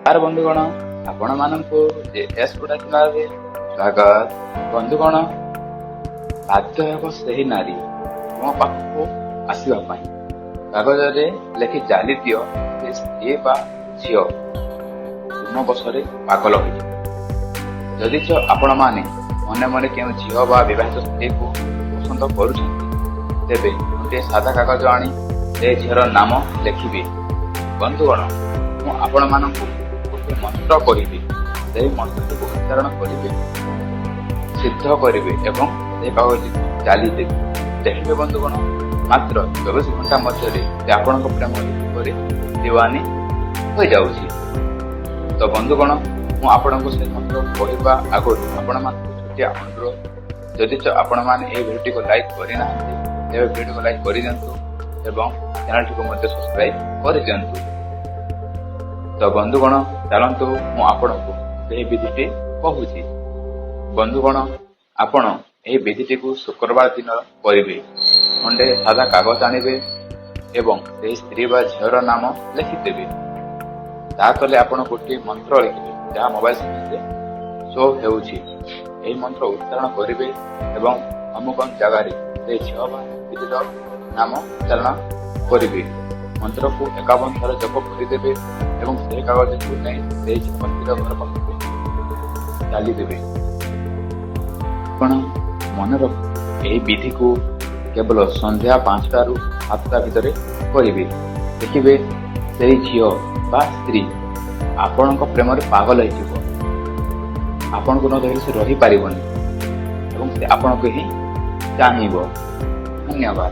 ତାର ବନ୍ଧୁଗଣ ଆପଣମାନଙ୍କୁ ଜେଏସ୍ ଗୁଡା ଥିବାରେ ସ୍ୱାଗତ। ବନ୍ଧୁଗଣ ବାଧ୍ୟ ହେବ ସେହି ନାରୀ ତୁମ ପାଖକୁ ଆସିବା ପାଇଁ। କାଗଜରେ ଲେଖି ଜାଲି ଦିଅ ଯେ ସ୍ତ୍ରୀ ବା ଝିଅ ତୁମ ବସରେ ପାଗଳ ହୋଇଯିବ। ଯଦି ଆପଣମାନେ ମନେ ମନେ କେଉଁ ଝିଅ ବା ବିବାହିତ ସ୍ତ୍ରୀକୁ ପସନ୍ଦ କରୁଛନ୍ତି, ତେବେ ଗୋଟିଏ ସାଧା କାଗଜ ଆଣି ସେ ଝିଅର ନାମ ଲେଖିବେ। ବନ୍ଧୁଗଣ ମୁଁ ଆପଣମାନଙ୍କୁ ଗୋଟିଏ ମନ୍ତ୍ର କହିବି, ସେହି ମନ୍ତ୍ରଟିକୁ ଉଚ୍ଚାରଣ କରିବେ, ସିଦ୍ଧ କରିବେ ଏବଂ ସେହି କାଗଜଟିକୁ ଜାଲିଦେବେ। ଦେଖିବେ ବନ୍ଧୁଗଣ ମାତ୍ର 24 ଘଣ୍ଟା ମଧ୍ୟରେ ସେ ଆପଣଙ୍କ ପ୍ରେମ ଉପରେ ଦିୱାନୀ ହୋଇଯାଉଛି। ତ ବନ୍ଧୁଗଣ ମୁଁ ଆପଣଙ୍କୁ ସେ ମନ୍ତ୍ର କହିବା ଆଗରୁ ଆପଣମାନଙ୍କୁ ଛୋଟିଆ ଅନୁରୋଧ, ଯଦି ଆପଣମାନେ ଏହି ଭିଡ଼ିଓଟିକୁ ଲାଇକ୍ କରିନାହାନ୍ତି ତେବେ ଭିଡ଼ିଓକୁ ଲାଇକ୍ କରିଦିଅନ୍ତୁ ଏବଂ ଚ୍ୟାନେଲଟିକୁ ମଧ୍ୟ ସବସ୍କ୍ରାଇବ୍ କରିଦିଅନ୍ତୁ। ତ ବନ୍ଧୁଗଣ ଚାଲନ୍ତୁ ମୁଁ ଆପଣଙ୍କୁ ସେହି ବିଧିଟି କହୁଛି। ବନ୍ଧୁଗଣ ଆପଣ ଏହି ବିଧିଟିକୁ ଶୁକ୍ରବାର ଦିନ କରିବେ। ଖଣ୍ଡେ ସାଧା କାଗଜ ଆଣିବେ ଏବଂ ସେହି ସ୍ତ୍ରୀ ବା ଝିଅର ନାମ ଲେଖିଦେବେ। ତା ତଳେ ଆପଣ ଗୋଟିଏ ମନ୍ତ୍ର ଲେଖିବେ ଯାହା ମୋବାଇଲ ସ୍କ୍ରିନରେ ଶୋ ହେଉଛି। ଏହି ମନ୍ତ୍ର ଉଚ୍ଚାରଣ କରିବେ ଏବଂ ଅମୁକ ଜାଗାରେ ସେ ଝିଅ ବା ସ୍ତ୍ରୀର ନାମ ଉଚ୍ଚାରଣ କରିବେ। ମନ୍ତ୍ରକୁ 51 ଥର ଜପ କରିଦେବେ ଏବଂ ସେହି କାଗଜକୁ ନେଇ ସେହି ସ୍ତ୍ରୀର ଘର ପାଖକୁ ଚାଲିଦେବେ। ଆପଣ ମନେ ରଖ ଏହି ବିଧିକୁ କେବଳ ସନ୍ଧ୍ୟା 5ଟାରୁ 7ଟା ଭିତରେ କରିବେ। ଦେଖିବେ ସେହି ଝିଅ ବା ସ୍ତ୍ରୀ ଆପଣଙ୍କ ପ୍ରେମରେ ପାଗଳ ହେଇଯିବ। ଆପଣଙ୍କୁ ନ ଦେଖିଲେ ସେ ରହିପାରିବନି ଏବଂ ସେ ଆପଣଙ୍କୁ ହିଁ ଚାହିଁବ। ଧନ୍ୟବାଦ।